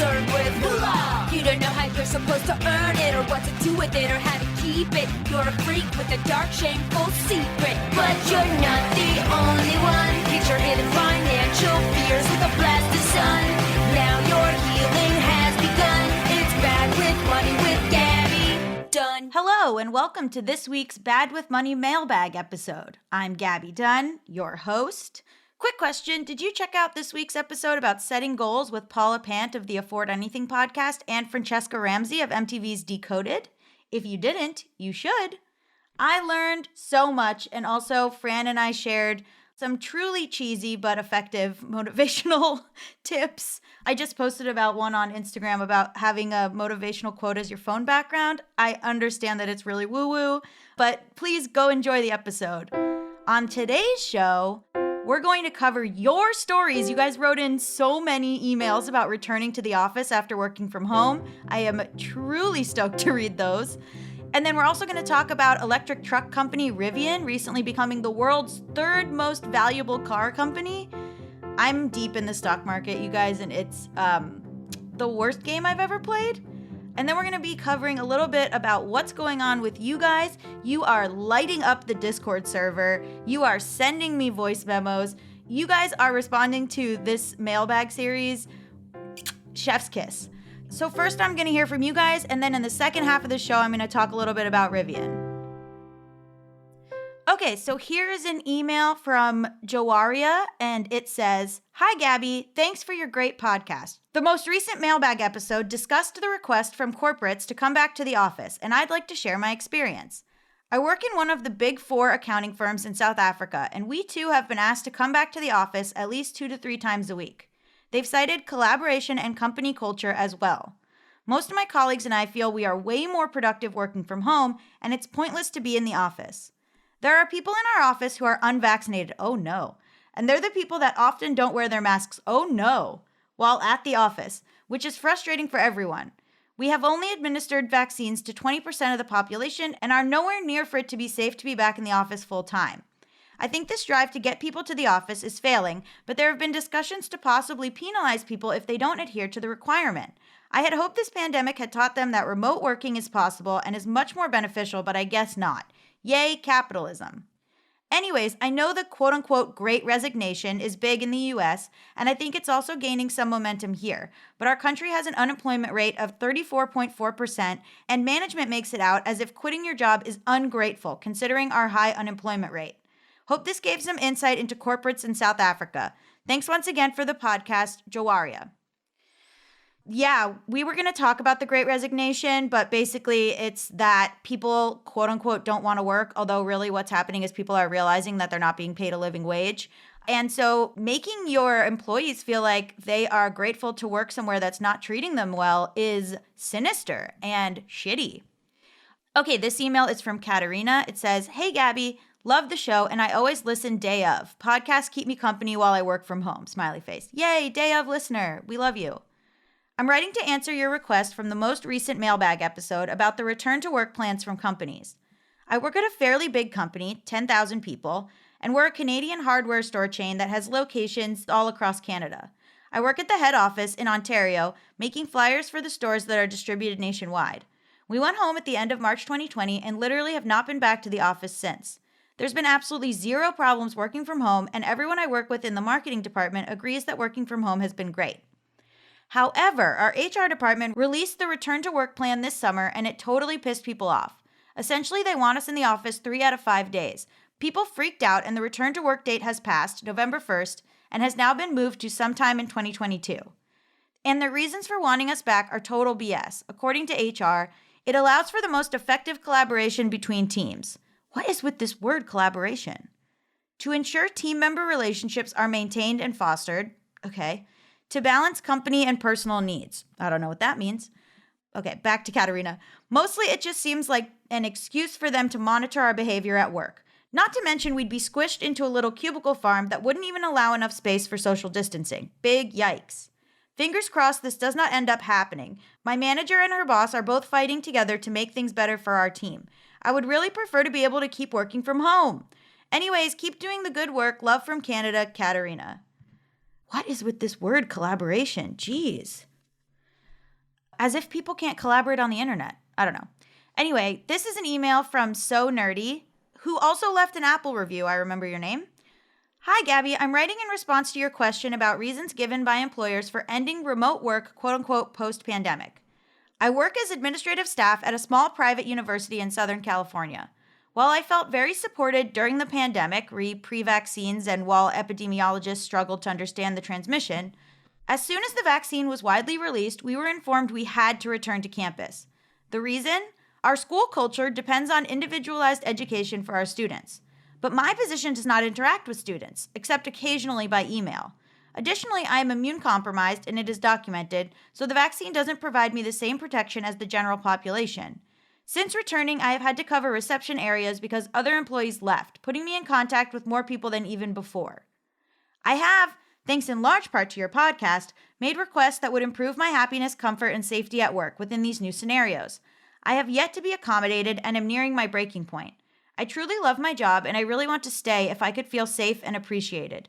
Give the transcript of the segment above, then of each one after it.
concerned with moolah. You don't know how you're supposed to earn it, or what to do with it, or how to keep it. You're a freak with a dark, shameful secret, but you're not the only one. Get your hidden financial fears with a blast of sun. Now your healing has begun. It's Bad with Money with Gabby Dunn. Hello, and welcome to this week's Bad with Money mailbag episode. I'm Gabby Dunn, your host. Quick question, did you check out this week's episode about setting goals with Paula Pant of the Afford Anything podcast and Francesca Ramsey of MTV's Decoded? If you didn't, you should. I learned so much, and also Fran and I shared some truly cheesy but effective motivational tips. I just posted about one on Instagram about having a motivational quote as your phone background. I understand that it's really woo-woo, but please go enjoy the episode. On today's show, we're going to cover your stories. You guys wrote in so many emails about returning to the office after working from home. I am truly stoked to read those. And then we're also going to talk about electric truck company Rivian recently becoming the world's third most valuable car company. I'm deep in the stock market, you guys, and it's the worst game I've ever played. And then we're going to be covering a little bit about what's going on with you guys. You are lighting up the Discord server. You are sending me voice memos. You guys are responding to this mailbag series. Chef's kiss. So first I'm going to hear from you guys, and then in the second half of the show, I'm going to talk a little bit about Rivian. Okay, so here is an email from Joaria, and it says, "Hi, Gabby. Thanks for your great podcast. The most recent mailbag episode discussed the request from corporates to come back to the office, and I'd like to share my experience. I work in one of the big 4 accounting firms in South Africa, and we too have been asked to come back to the office at least 2 to 3 times a week. They've cited collaboration and company culture as well. Most of my colleagues and I feel we are way more productive working from home, and it's pointless to be in the office. There are people in our office who are unvaccinated, oh no, and they're the people that often don't wear their masks, oh no, while at the office, which is frustrating for everyone. We have only administered vaccines to 20% of the population and are nowhere near for it to be safe to be back in the office full time. I think this drive to get people to the office is failing, but there have been discussions to possibly penalize people if they don't adhere to the requirement. I had hoped this pandemic had taught them that remote working is possible and is much more beneficial, but I guess not. Yay, capitalism. Anyways, I know the quote-unquote Great Resignation is big in the US, and I think it's also gaining some momentum here. But our country has an unemployment rate of 34.4%, and management makes it out as if quitting your job is ungrateful, considering our high unemployment rate. Hope this gave some insight into corporates in South Africa. Thanks once again for the podcast, Joaria." Yeah, we were going to talk about the Great Resignation, but basically it's that people, quote unquote, don't want to work, although really what's happening is people are realizing that they're not being paid a living wage. And so making your employees feel like they are grateful to work somewhere that's not treating them well is sinister and shitty. Okay, this email is from Katerina. It says, "Hey, Gabby, love the show, and I always listen day of. Podcasts keep me company while I work from home. Smiley face. Yay, day of listener. We love you. I'm writing to answer your request from the most recent mailbag episode about the return to work plans from companies. I work at a fairly big company, 10,000 people, and we're a Canadian hardware store chain that has locations all across Canada. I work at the head office in Ontario, making flyers for the stores that are distributed nationwide. We went home at the end of March 2020 and literally have not been back to the office since. There's been absolutely zero problems working from home, and everyone I work with in the marketing department agrees that working from home has been great. However, our HR department released the return to work plan this summer, and it totally pissed people off. Essentially, they want us in the office 3 out of 5 days. People freaked out, and the return to work date has passed, November 1st, and has now been moved to sometime in 2022. And the reasons for wanting us back are total BS. According to HR, it allows for the most effective collaboration between teams. What is with this word collaboration? To ensure team member relationships are maintained and fostered. Okay. To balance company and personal needs. I don't know what that means. Okay, back to Katerina. Mostly it just seems like an excuse for them to monitor our behavior at work. Not to mention we'd be squished into a little cubicle farm that wouldn't even allow enough space for social distancing. Big yikes. Fingers crossed this does not end up happening. My manager and her boss are both fighting together to make things better for our team. I would really prefer to be able to keep working from home. Anyways, keep doing the good work. Love from Canada, Katerina. What is with this word collaboration? Jeez. As if people can't collaborate on the internet. I don't know. Anyway, this is an email from So Nerdy, who also left an Apple review. I remember your name. Hi, Gabby. I'm writing in response to your question about reasons given by employers for ending remote work, quote unquote, post-pandemic. I work as administrative staff at a small private university in Southern California. While I felt very supported during the pandemic, pre-vaccines, and while epidemiologists struggled to understand the transmission, as soon as the vaccine was widely released, we were informed we had to return to campus. The reason? Our school culture depends on individualized education for our students. But my position does not interact with students, except occasionally by email. Additionally, I am immune compromised, and it is documented, so the vaccine doesn't provide me the same protection as the general population. Since returning, I have had to cover reception areas because other employees left, putting me in contact with more people than even before. I have, thanks in large part to your podcast, made requests that would improve my happiness, comfort, and safety at work within these new scenarios. I have yet to be accommodated and am nearing my breaking point. I truly love my job, and I really want to stay if I could feel safe and appreciated.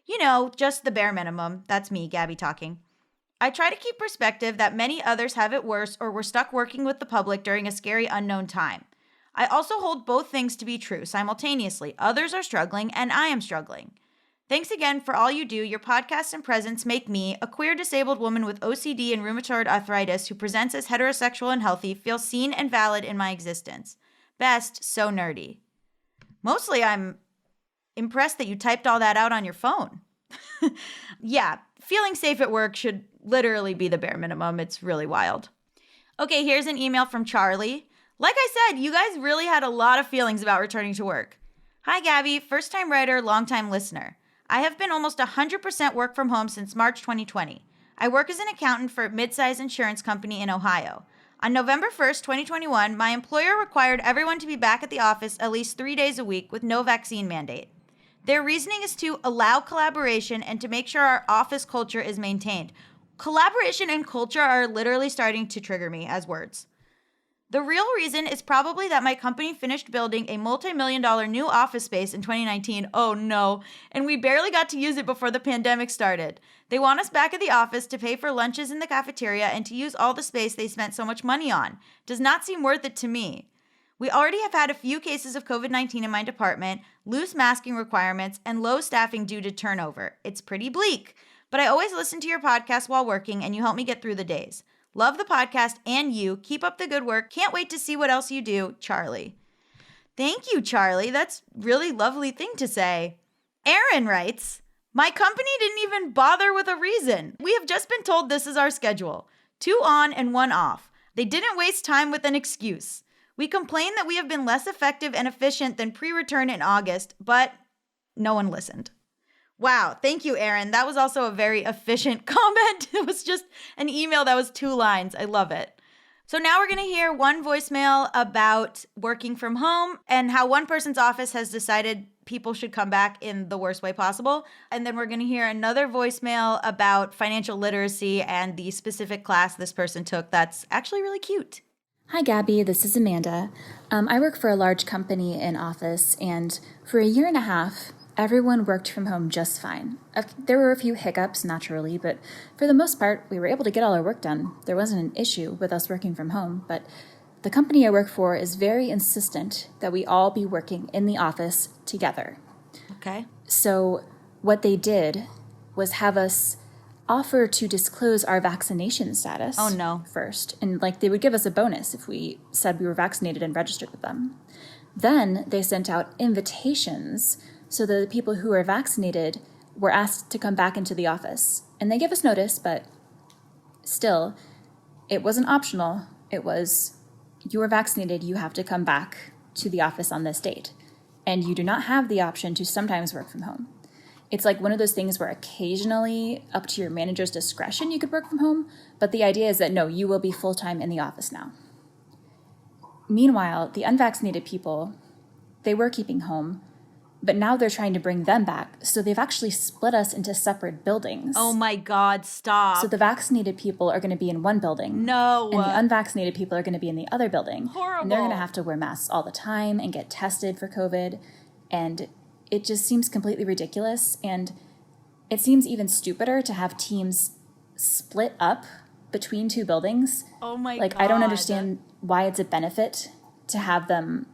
You know, just the bare minimum. That's me, Gabby, talking. I try to keep perspective that many others have it worse or were stuck working with the public during a scary unknown time. I also hold both things to be true simultaneously. Others are struggling, and I am struggling. Thanks again for all you do. Your podcast and presence make me, a queer disabled woman with OCD and rheumatoid arthritis who presents as heterosexual and healthy, feel seen and valid in my existence. Best, So Nerdy. Mostly I'm impressed that you typed all that out on your phone. Yeah, feeling safe at work should literally be the bare minimum. It's really wild. Okay, here's an email from Charlie. Like I said, you guys really had a lot of feelings about returning to work. Hi, Gabby. First-time writer, long-time listener. I have been almost 100% work from home since March 2020. I work as an accountant for a mid-size insurance company in Ohio. On November 1st, 2021, my employer required everyone to be back at the office at least 3 days a week with no vaccine mandate. Their reasoning is to allow collaboration and to make sure our office culture is maintained. Collaboration and culture are literally starting to trigger me as words. The real reason is probably that my company finished building a multi-million-dollar new office space in 2019. Oh no, and we barely got to use it before the pandemic started. They want us back at the office to pay for lunches in the cafeteria and to use all the space they spent so much money on. Does not seem worth it to me. We already have had a few cases of COVID-19 in my department, loose masking requirements, and low staffing due to turnover. It's pretty bleak, but I always listen to your podcast while working, and you help me get through the days. Love the podcast and you. Keep up the good work. Can't wait to see what else you do, Charlie. Thank you, Charlie. That's really lovely thing to say. Aaron writes, my company didn't even bother with a reason. We have just been told this is our schedule. 2 on and 1 off. They didn't waste time with an excuse. We complain that we have been less effective and efficient than pre-return in August, but no one listened. Wow, thank you, Aaron. That was also a very efficient comment. It was just an email that was 2 lines. I love it. So now we're going to hear one voicemail about working from home and how one person's office has decided people should come back in the worst way possible. And then we're going to hear another voicemail about financial literacy and the specific class this person took that's actually really cute. Hi, Gabby. This is Amanda. I work for a large company in office, and for a year and a half, everyone worked from home just fine. There were a few hiccups, naturally, but for the most part, we were able to get all our work done. There wasn't an issue with us working from home, but the company I work for is very insistent that we all be working in the office together. Okay. So what they did was have us offer to disclose our vaccination status. Oh, no. First. And they would give us a bonus if we said we were vaccinated and registered with them. Then they sent out invitations so the people who were vaccinated were asked to come back into the office. And they gave us notice, but still, it wasn't optional. It was, you are vaccinated, you have to come back to the office on this date. And you do not have the option to sometimes work from home. It's like one of those things where occasionally, up to your manager's discretion, you could work from home, but the idea is that no, you will be full-time in the office now. Meanwhile, the unvaccinated people, they were keeping home, but now they're trying to bring them back, so they've actually split us into separate buildings. Oh my God, stop. So the vaccinated people are going to be in one building. No. And the unvaccinated people are going to be in the other building. Horrible. And they're going to have to wear masks all the time and get tested for COVID, and it just seems completely ridiculous, and it seems even stupider to have teams split up between two buildings. Oh my Like, God. I don't understand why it's a benefit to have them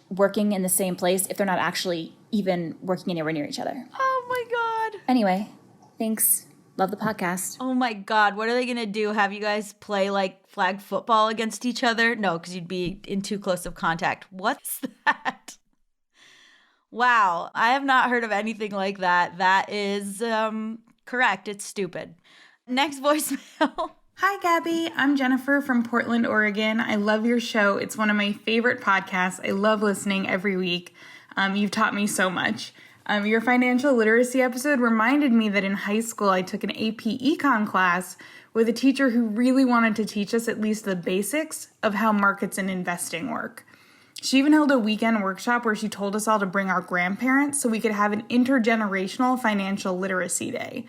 working in the same place if they're not actually even working anywhere near each other. Oh my God. Anyway, thanks. Love the podcast. Oh my God. What are they going to do? Have you guys play like flag football against each other? No, because you'd be in too close of contact. What's that? Wow. I have not heard of anything like that. That is correct. It's stupid. Next voicemail. Hi, Gabby. I'm Jennifer from Portland, Oregon. I love your show. It's one of my favorite podcasts. I love listening every week. You've taught me so much. Your financial literacy episode reminded me that in high school I took an AP Econ class with a teacher who really wanted to teach us at least the basics of how markets and investing work. She even held a weekend workshop where she told us all to bring our grandparents so we could have an intergenerational financial literacy day.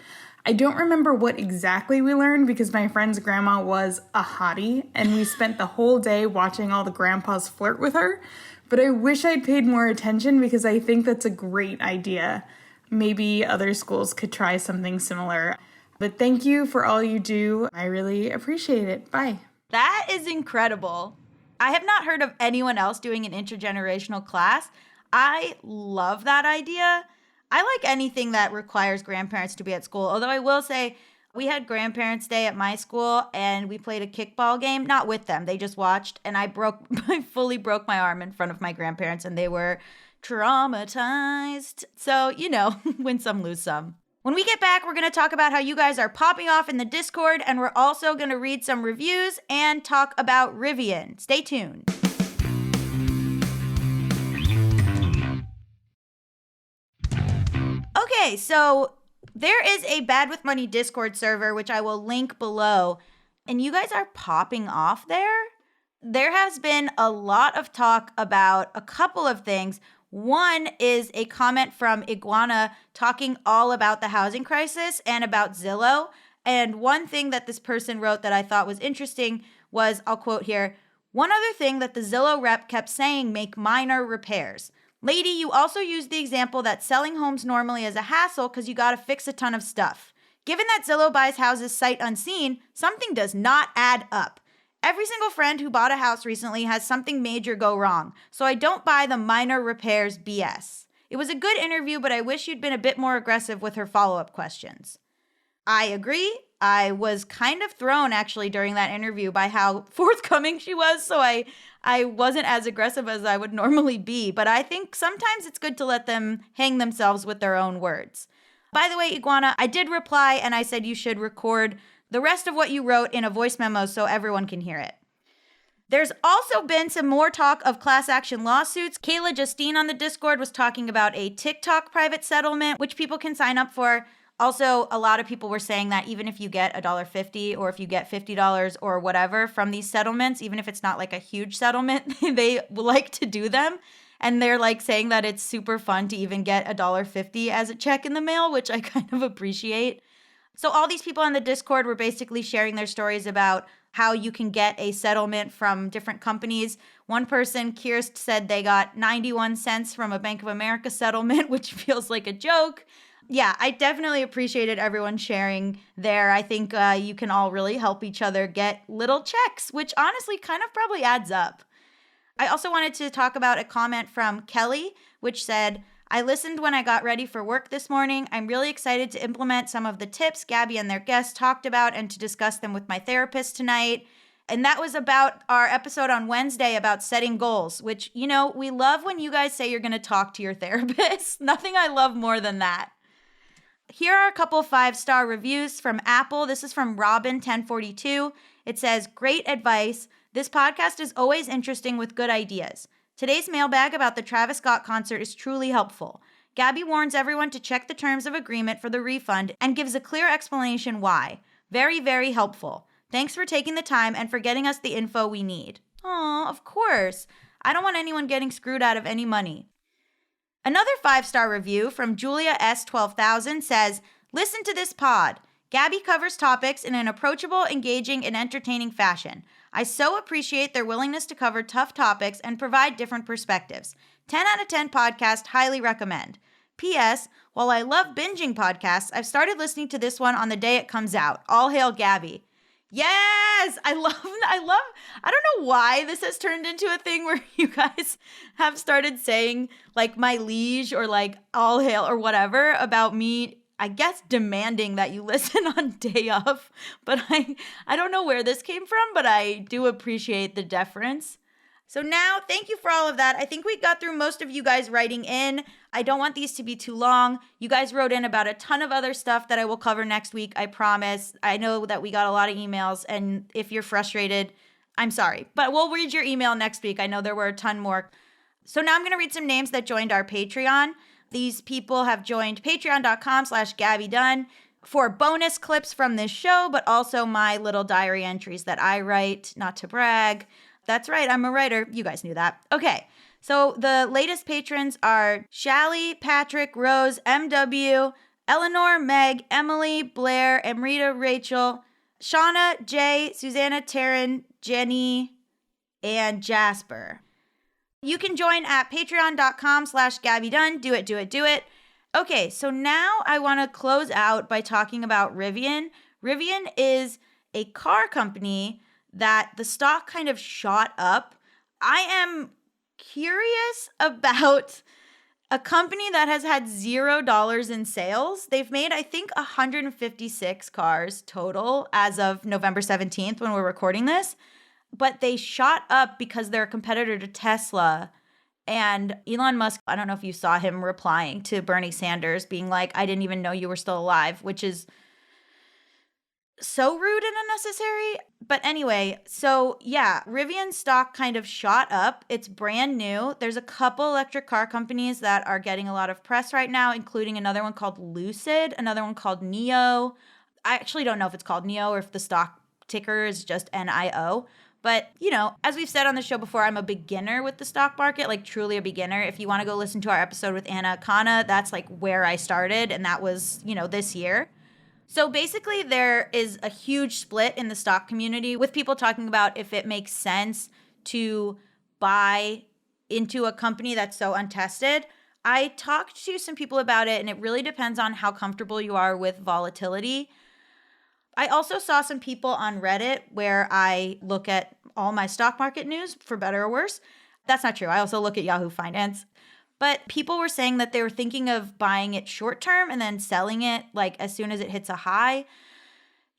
I don't remember what exactly we learned because my friend's grandma was a hottie and we spent the whole day watching all the grandpas flirt with her. But I wish I'd paid more attention because I think that's a great idea. Maybe other schools could try something similar. But thank you for all you do. I really appreciate it. Bye. That is incredible. I have not heard of anyone else doing an intergenerational class. I love that idea. I like anything that requires grandparents to be at school. Although I will say we had Grandparents' Day at my school and we played a kickball game. Not with them. They just watched and I fully broke my arm in front of my grandparents and they were traumatized. So, win some, lose some. When we get back, we're going to talk about how you guys are popping off in the Discord and we're also going to read some reviews and talk about Rivian. Stay tuned. Okay, so there is a Bad with Money Discord server, which I will link below, and you guys are popping off there. There has been a lot of talk about a couple of things. One is a comment from Iguana talking all about the housing crisis and about Zillow. And one thing that this person wrote that I thought was interesting was, I'll quote here, "One other thing that the Zillow rep kept saying, make minor repairs. Lady, you also used the example that selling homes normally is a hassle because you got to fix a ton of stuff. Given that Zillow buys houses sight unseen, something does not add up. Every single friend who bought a house recently has something major go wrong, so I don't buy the minor repairs BS. It was a good interview, but I wish you'd been a bit more aggressive with her follow-up questions." I agree. I was kind of thrown actually during that interview by how forthcoming she was, so I wasn't as aggressive as I would normally be, but I think sometimes it's good to let them hang themselves with their own words. By the way, Iguana, I did reply and I said you should record the rest of what you wrote in a voice memo so everyone can hear it. There's also been some more talk of class action lawsuits. Kayla Justine on the Discord was talking about a TikTok private settlement, which people can sign up for. Also, a lot of people were saying that even if you get $1.50 or if you get $50 or whatever from these settlements, even if it's not like a huge settlement, they like to do them. And they're like saying that it's super fun to even get $1.50 as a check in the mail, which I kind of appreciate. So all these people on the Discord were basically sharing their stories about how you can get a settlement from different companies. One person, Kirst, said they got 91 cents from a Bank of America settlement, which feels like a joke. Yeah, I definitely appreciated everyone sharing there. I think you can all really help each other get little checks, which honestly kind of probably adds up. I also wanted to talk about a comment from Kelly, which said, "I listened when I got ready for work this morning. I'm really excited to implement some of the tips Gabby and their guests talked about and to discuss them with my therapist tonight." And that was about our episode on Wednesday about setting goals, which, we love when you guys say you're going to talk to your therapist. Nothing I love more than that. Here are a couple 5-star reviews from Apple. This is from Robin1042. It says, "Great advice. This podcast is always interesting with good ideas. Today's mailbag about the Travis Scott concert is truly helpful. Gabby warns everyone to check the terms of agreement for the refund and gives a clear explanation why. Very, very helpful. Thanks for taking the time and for getting us the info we need." Aw, of course. I don't want anyone getting screwed out of any money. Another 5-star review from Julia S12000 says, "Listen to this pod. Gabby covers topics in an approachable, engaging, and entertaining fashion. I so appreciate their willingness to cover tough topics and provide different perspectives. 10 out of 10 podcast, highly recommend. P.S. While I love binging podcasts, I've started listening to this one on the day it comes out. All hail Gabby." Yes, I love, I don't know why this has turned into a thing where you guys have started saying like my liege or like all hail or whatever about me, I guess demanding that you listen on day of. But I don't know where this came from, but I do appreciate the deference. So now, thank you for all of that. I think we got through most of you guys writing in. I don't want these to be too long. You guys wrote in about a ton of other stuff that I will cover next week, I promise. I know that we got a lot of emails, and if you're frustrated, I'm sorry. But we'll read your email next week. I know there were a ton more. So now I'm going to read some names that joined our Patreon. These people have joined patreon.com/GabbyDunn for bonus clips from this show, but also my little diary entries that I write, not to brag. That's right, I'm a writer. You guys knew that. Okay, so the latest patrons are Shally, Patrick, Rose, MW, Eleanor, Meg, Emily, Blair, Amrita, Rachel, Shauna, Jay, Susanna, Taryn, Jenny, and Jasper. You can join at patreon.com/GabbyDunn. Do it, do it, do it. Okay, so now I want to close out by talking about Rivian. Rivian is a car company that the stock kind of shot up. I am curious about a company that has had $0 in sales. They've made, I think, 156 cars total as of November 17th when we're recording this. But they shot up because they're a competitor to Tesla. And Elon Musk, I don't know if you saw him replying to Bernie Sanders, being like, I didn't even know you were still alive, which is so rude and unnecessary. But anyway, so yeah, Rivian stock kind of shot up. It's brand new. There's a couple electric car companies that are getting a lot of press right now, including another one called Lucid, another one called NIO. I actually don't know if it's called NIO or if the stock ticker is just NIO. But, you know, as we've said on the show before, I'm a beginner with the stock market, like truly a beginner. If you want to go listen to our episode with Anna Akana, that's like where I started. And that was, you know, this year. So basically, there is a huge split in the stock community with people talking about if it makes sense to buy into a company that's so untested. I talked to some people about it, and it really depends on how comfortable you are with volatility. I also saw some people on Reddit where I look at all my stock market news, for better or worse. That's not true. I also look at Yahoo Finance. But people were saying that they were thinking of buying it short term and then selling it like as soon as it hits a high.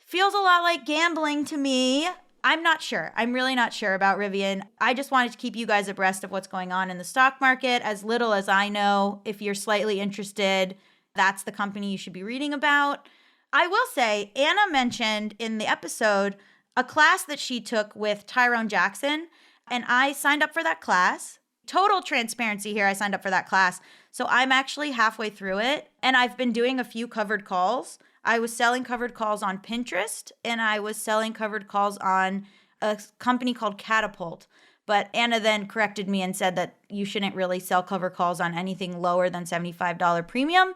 Feels a lot like gambling to me. I'm not sure. I'm really not sure about Rivian. I just wanted to keep you guys abreast of what's going on in the stock market. As little as I know, if you're slightly interested, that's the company you should be reading about. I will say, Anna mentioned in the episode a class that she took with Tyrone Jackson, and I signed up for that class. Total transparency here, I signed up for that class. So I'm actually halfway through it, and I've been doing a few covered calls. I was selling covered calls on Pinterest, and I was selling covered calls on a company called Catapult. But Anna then corrected me and said that you shouldn't really sell covered calls on anything lower than $75 premium,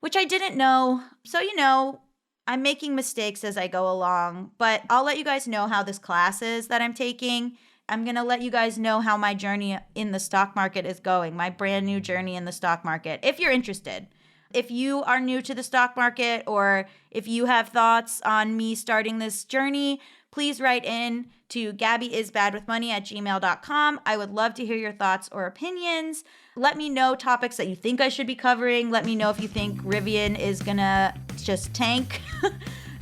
which I didn't know. So, you know, I'm making mistakes as I go along, but I'll let you guys know how this class is that I'm taking. I'm going to let you guys know how my journey in the stock market is going, my brand new journey in the stock market, if you're interested. If you are new to the stock market or if you have thoughts on me starting this journey, please write in to gabbyisbadwithmoney@gmail.com. I would love to hear your thoughts or opinions. Let me know topics that you think I should be covering. Let me know if you think Rivian is going to just tank.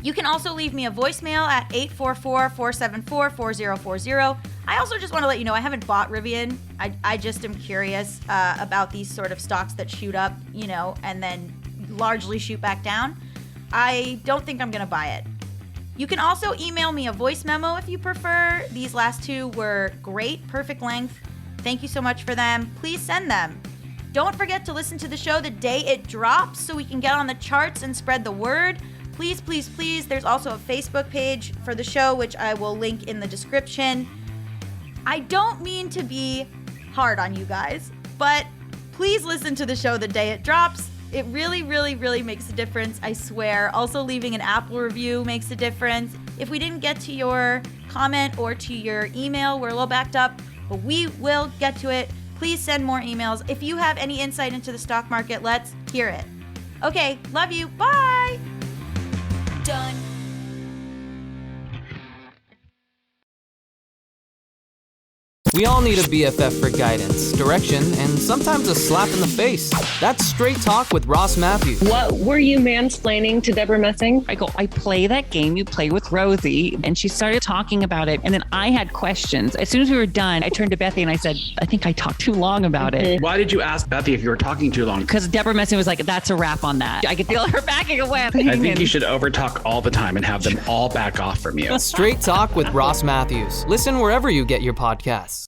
You can also leave me a voicemail at 844-474-4040. I also just want to let you know I haven't bought Rivian. I just am curious about these sort of stocks that shoot up, you know, and then largely shoot back down. I don't think I'm going to buy it. You can also email me a voice memo if you prefer. These last two were great, perfect length. Thank you so much for them. Please send them. Don't forget to listen to the show the day it drops so we can get on the charts and spread the word. Please, please, please. There's also a Facebook page for the show, which I will link in the description. I don't mean to be hard on you guys, but please listen to the show the day it drops. It really, really, really makes a difference, I swear. Also, leaving an Apple review makes a difference. If we didn't get to your comment or to your email, we're a little backed up, but we will get to it. Please send more emails. If you have any insight into the stock market, let's hear it. Okay, love you. Bye. Done. We all need a BFF for guidance, direction, and sometimes a slap in the face. That's Straight Talk with Ross Matthews. What were you mansplaining to Deborah Messing? I go, I play that game you play with Rosie. And she started talking about it. And then I had questions. As soon as we were done, I turned to Bethy and I said, I think I talked too long about it. Why did you ask Bethy if you were talking too long? Because Deborah Messing was like, that's a wrap on that. I could feel her backing away. I think you should overtalk all the time and have them all back off from you. Straight Talk with Ross Matthews. Listen wherever you get your podcasts.